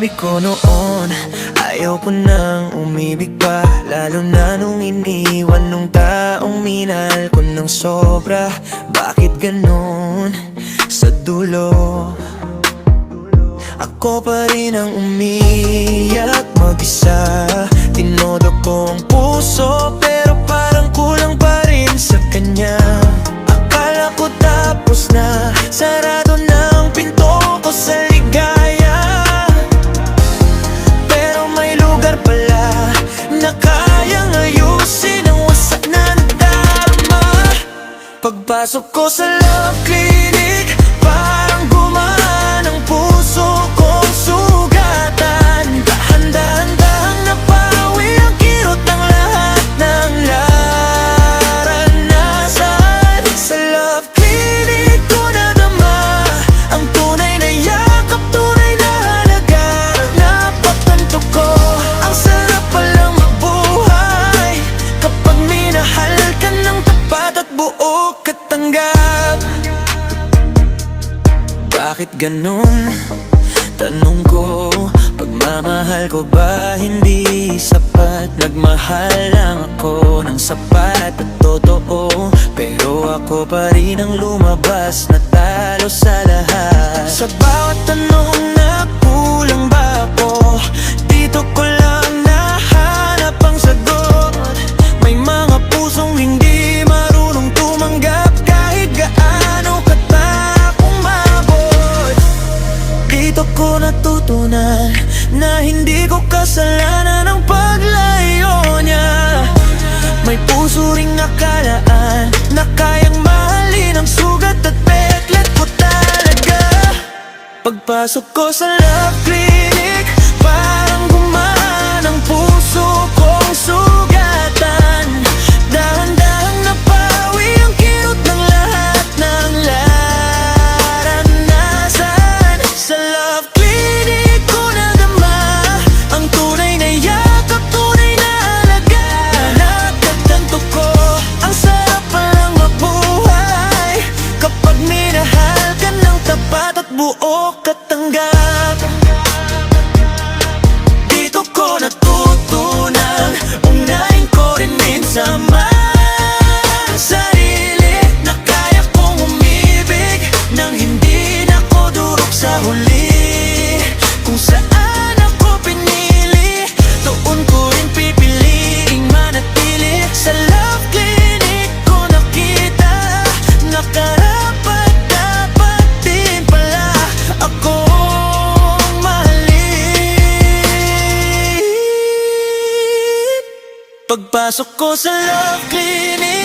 Sabi ko noon, ayaw ko nang umibig pa, lalo na nung iniwan nung taong minahal ko ng sobra. Bakit ganon? Sa dulo ako pa rin ang umiyak mag-isa. Tinodo ko ang puso pero parang kulang pa rin sa kanya. Akala ko tapos na, sarado na ang pinto ko sa ligaya. Pero may lugar pala na kayang ayusin ang wasak na nadarama. Pagpasok ko sa love clinic, parang gumaan ang puso kong sugatan. Dahan-dahan napawi ang kirot ng lahat ng naranasan. Sa love clinic ko nadama ang tunay na yakap, tunay na halaga. Napatanto ko, ang sarap palang mabuhay kapag minahal ka ng tapat at buo katanggap. Bakit ganun? Tanong ko, pagmamahal ko ba hindi sapat? Nagmahal lang ako ng sapat at totoo, pero ako pa rin ang lumabas na talo sa lahat. Sa bawat tanong na kulang ba ako, dito ko lang nahanap ang sagot. May mga pusong hindi marunong tumanggap kahit gaano katakot umabot. Dito ko natutunan na hindi ko kasalanan ang paglayo niya. May puso ring akalaan na kayang mahalin ang sugat at peklat ko talaga. Pagpasok ko sa love clinic, parang gumaan ang puso kong sugatan. Dahan-dahan napawi ang kirot ng lahat ng naranasan. Sa love clinic ko nadama ang tunay na yakap, tunay na halaga. Natatanto ko, ang sarap palang mabuhay kapag minahal ka ng tapat at buo katanggap. Dito ko natutunan, unahin ko rin minsan sarili, na kaya kong umibig nang hindi na ko durog sa huli. Kung saan ako pinili, doon ko rin pipiliing manatili. Sa love clinic ko nakita na karapat dapat din pala akong mahalin. Pagpasok ko sa love clinic,